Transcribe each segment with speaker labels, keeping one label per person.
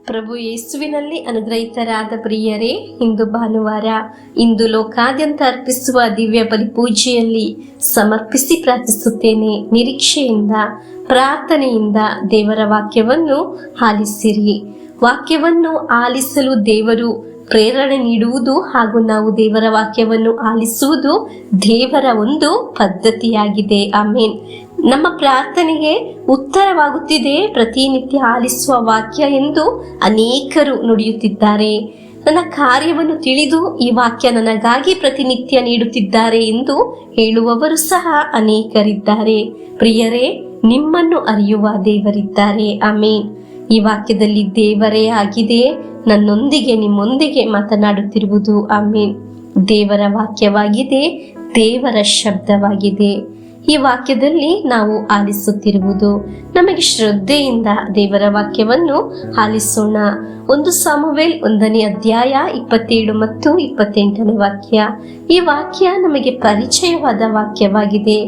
Speaker 1: ಪ್ರಭು ಯೇಸುವಿನಲ್ಲಿ ಅನುಗ್ರಹಿತರಾದ ಪ್ರಿಯರೇ, ಇಂದು ಭಾನುವಾರ. ಇಂದು ಲೋಕಾದ್ಯಂತ ಅರ್ಪಿಸುವ ದಿವ್ಯ ಬಲಿ ಪೂಜೆಯಲ್ಲಿ ಸಮರ್ಪಿಸಿ ಪ್ರಾರ್ಥಿಸುತ್ತೇನೆ. ನಿರೀಕ್ಷೆಯಿಂದ, ಪ್ರಾರ್ಥನೆಯಿಂದ ದೇವರ ವಾಕ್ಯವನ್ನು ಆಲಿಸಿರಿ. ವಾಕ್ಯವನ್ನು ಆಲಿಸಲು ದೇವರು ಪ್ರೇರಣೆ ನೀಡುವುದು ಹಾಗೂ ನಾವು ದೇವರ ವಾಕ್ಯವನ್ನು ಆಲಿಸುವುದು ದೇವರ ಒಂದು ಪದ್ಧತಿಯಾಗಿದೆ. ಆಮೇನ್. ನಮ್ಮ ಪ್ರಾರ್ಥನೆಗೆ ಉತ್ತರವಾಗುತ್ತಿದೆ ಪ್ರತಿನಿತ್ಯ ಆಲಿಸುವ ವಾಕ್ಯ ಎಂದು ಅನೇಕರು ನುಡಿಯುತ್ತಿದ್ದಾರೆ. ನನ್ನ ಕಾರ್ಯವನ್ನು ತಿಳಿದು ಈ ವಾಕ್ಯ ನನಗಾಗಿ ಪ್ರತಿನಿತ್ಯ ನೀಡುತ್ತಿದ್ದಾರೆ ಎಂದು ಹೇಳುವವರು ಸಹ ಅನೇಕರಿದ್ದಾರೆ. ಪ್ರಿಯರೇ, ನಿಮ್ಮನ್ನು ಅರಿಯುವ ದೇವರಿದ್ದಾರೆ. ಆಮೇನ್. ಈ ವಾಕ್ಯದಲ್ಲಿ ದೇವರೇ ಆಗಿದೆ ನನ್ನೊಂದಿಗೆ ನಿಮ್ಮೊಂದಿಗೆ ಮಾತನಾಡುತ್ತಿರುವುದು. ಆಮೇನ್. ದೇವರ ವಾಕ್ಯವಾಗಿದೆ, ದೇವರ ಶಬ್ದವಾಗಿದೆ. ಈ ವಾಕ್ಯದಲ್ಲಿ ನಾವು ಆಲಿಸುತ್ತಿರುವುದು. ನಮಗೆ ಶ್ರದ್ಧೆಯಿಂದ ದೇವರ ವಾಕ್ಯವನ್ನು ಆಲಿಸೋಣ. 1 ಸಾಮುವೇಲ್ 1ನೇ ಅಧ್ಯಾಯ 27 ಮತ್ತು 28ನೇ ವಾಕ್ಯ. ಈ ವಾಕ್ಯ ನಮಗೆ ಪರಿಚಯವಾದ ವಾಕ್ಯವಾಗಿದೆ.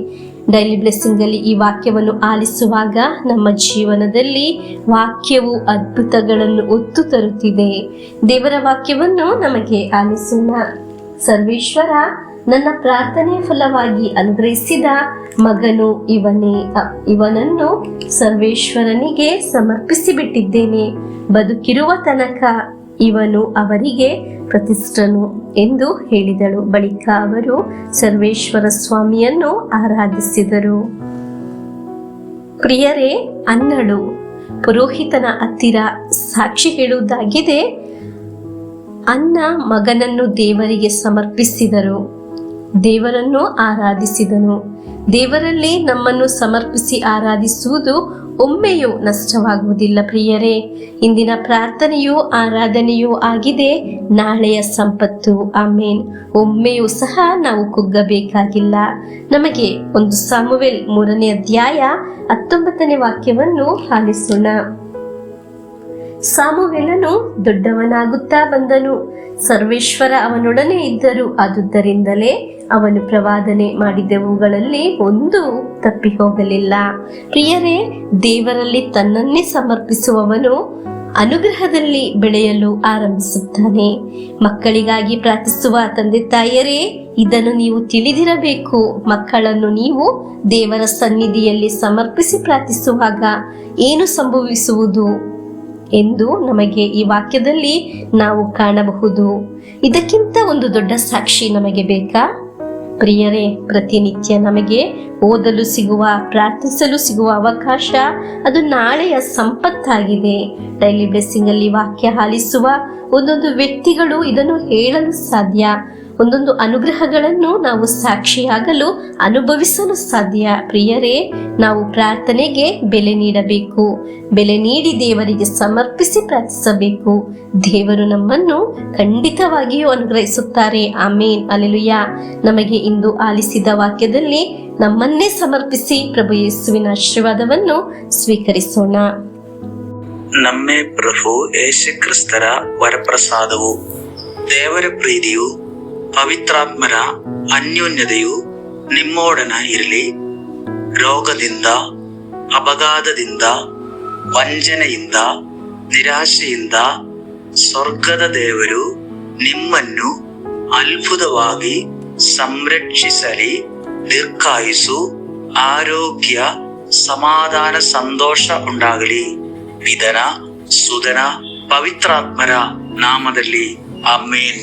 Speaker 1: ಡೈಲಿ ಬ್ಲೆಸ್ಸಿಂಗ್ ಅಲ್ಲಿ ಈ ವಾಕ್ಯವನ್ನು ಆಲಿಸುವಾಗ ನಮ್ಮ ಜೀವನದಲ್ಲಿ ವಾಕ್ಯವು ಅದ್ಭುತಗಳನ್ನು ಹೊತ್ತು ತರುತ್ತಿದೆ. ದೇವರ ವಾಕ್ಯವನ್ನು ನಮಗೆ ಆಲಿಸೋಣ. ಸರ್ವೇಶ್ವರ ನನ್ನ ಪ್ರಾರ್ಥನೆ ಫಲವಾಗಿ ಅನುಗ್ರಹಿಸಿದ ಮಗನು ಇವನೇ. ಇವನನ್ನು ಸರ್ವೇಶ್ವರನಿಗೆ ಸಮರ್ಪಿಸಿ ಬಿಟ್ಟಿದ್ದೇನೆ. ಬದುಕಿರುವ ತನಕ ಇವನು ಅವರಿಗೆ ಪ್ರತಿಷ್ಠನು ಎಂದು ಹೇಳಿದಳು. ಬಳಿಕ ಅವರು ಸರ್ವೇಶ್ವರ ಸ್ವಾಮಿಯನ್ನು ಆರಾಧಿಸಿದರು. ಪ್ರಿಯರೇ, ಅನ್ನಳು ಪುರೋಹಿತನ ಹತ್ತಿರ ಸಾಕ್ಷಿ ಹೇಳುವುದಾಗಿದೆ. ಅನ್ನ ಮಗನನ್ನು ದೇವರಿಗೆ ಸಮರ್ಪಿಸಿದರು, ದೇವರನ್ನು ಆರಾಧಿಸಿದನು. ದೇವರಲ್ಲಿ ನಮ್ಮನ್ನು ಸಮರ್ಪಿಸಿ ಆರಾಧಿಸುವುದು ಒಮ್ಮೆಯೂ ನಷ್ಟವಾಗುವುದಿಲ್ಲ. ಪ್ರಿಯರೇ, ಇಂದಿನ ಪ್ರಾರ್ಥನೆಯೂ ಆರಾಧನೆಯೂ ಆಗಿದೆ ನಾಳೆಯ ಸಂಪತ್ತು. ಆಮೇನ್. ಒಮ್ಮೆಯೂ ಸಹ ನಾವು ಕುಗ್ಗಬೇಕಾಗಿಲ್ಲ. ನಮಗೆ 1 ಸಾಮುವೇಲ್ 3ನೇ ಅಧ್ಯಾಯ 19ನೇ ವಾಕ್ಯವನ್ನು ಆಲಿಸೋಣ. ಸಾಮುವೇಲನು ದೊಡ್ಡವನಾಗುತ್ತಾ ಬಂದನು, ಸರ್ವೇಶ್ವರ ಅವನೊಡನೆ ಇದ್ದರು. ಆದುದರಿಂದಲೇ ಅವನು ಪ್ರವಾದನೆ ಮಾಡಿದವುಗಳಲ್ಲಿ ಒಂದು ತಪ್ಪಿ ಹೋಗಲಿಲ್ಲ. ಪ್ರಿಯರೇ, ದೇವರಲ್ಲಿ ತನ್ನನ್ನೇ ಸಮರ್ಪಿಸುವವನು ಅನುಗ್ರಹದಲ್ಲಿ ಬೆಳೆಯಲು ಆರಂಭಿಸುತ್ತಾನೆ. ಮಕ್ಕಳಿಗಾಗಿ ಪ್ರಾರ್ಥಿಸುವ ತಂದೆ ತಾಯಿಯರೇ, ಇದನ್ನು ನೀವು ತಿಳಿದಿರಬೇಕು. ಮಕ್ಕಳನ್ನು ನೀವು ದೇವರ ಸನ್ನಿಧಿಯಲ್ಲಿ ಸಮರ್ಪಿಸಿ ಪ್ರಾರ್ಥಿಸುವಾಗ ಏನು ಸಂಭವಿಸುವುದು ಎಂದು ನಮಗೆ ಈ ವಾಕ್ಯದಲ್ಲಿ ನಾವು ಕಾಣಬಹುದು. ಇದಕ್ಕಿಂತ ಒಂದು ದೊಡ್ಡ ಸಾಕ್ಷಿ ನಮಗೆ ಬೇಕಾ? ಪ್ರಿಯರೇ, ಪ್ರತಿನಿತ್ಯ ನಮಗೆ ಓದಲು ಸಿಗುವ, ಪ್ರಾರ್ಥಿಸಲು ಸಿಗುವ ಅವಕಾಶ ಅದು ನಾಳೆಯ ಸಂಪತ್ತಾಗಿದೆ. ಡೈಲಿ ಬ್ಲೆಸ್ಸಿಂಗ್ ಅಲ್ಲಿ ವಾಕ್ಯ ಆಲಿಸುವ ಒಂದೊಂದು ವ್ಯಕ್ತಿಗಳು ಇದನ್ನು ಹೇಳಲು ಸಾಧ್ಯ. ಒಂದೊಂದು ಅನುಗ್ರಹಗಳನ್ನು ನಾವು ಸಾಕ್ಷಿಯಾಗಲು ಅನುಭವಿಸಲು ಸಾಧ್ಯ. ಪ್ರಿಯರೇ, ನಾವು ಪ್ರಾರ್ಥನೆಗೆ ಬೆಲೆ ನೀಡಬೇಕು. ಬೆಲೆ ನೀಡಿ ದೇವರಿಗೆ ಸಮರ್ಪಿಸಿ ಪ್ರಾರ್ಥಿಸಬೇಕು. ದೇವರು ನಮ್ಮನ್ನು ಖಂಡಿತವಾಗಿಯೂ ಅನುಗ್ರಹಿಸುತ್ತಾರೆ. ಆಮೇನ್. ಅಲ್ಲೆಲುಯ್ಯ. ನಮಗೆ ಇಂದು ಆಲಿಸಿದ ವಾಕ್ಯದಲ್ಲಿ ನಮ್ಮನ್ನೇ ಸಮರ್ಪಿಸಿ ಪ್ರಭು ಯೇಸುವಿನ ಆಶೀರ್ವಾದವನ್ನು ಸ್ವೀಕರಿಸೋಣ.
Speaker 2: ನಮ್ಮೇ ಪ್ರಭು ಯೇಸು ಕ್ರಿಸ್ತರ ವರಪ್ರಸಾದವು, ದೇವರ ಪ್ರೀತಿಯು, ಪವಿತ್ರಾತ್ಮರ ಅನ್ಯೋನ್ಯತೆಯು ನಿಮ್ಮೊಡನ ಇರಲಿ. ರೋಗದಿಂದ, ಅಪಘಾತದಿಂದ, ವಂಚನೆಯಿಂದ, ನಿರಾಶೆಯಿಂದ ಸ್ವರ್ಗದ ದೇವರು ನಿಮ್ಮನ್ನು ಅದ್ಭುತವಾಗಿ ಸಂರಕ್ಷಿಸಲಿ. ದೀರ್ಘಾಯುಸ್ಸು, ಆರೋಗ್ಯ, ಸಮಾಧಾನ, ಸಂತೋಷ ಉಂಟಾಗಲಿ. ಪಿತನ, ಸುತನ, ಪವಿತ್ರಾತ್ಮರ ನಾಮದಲ್ಲಿ ಆಮೇನ್.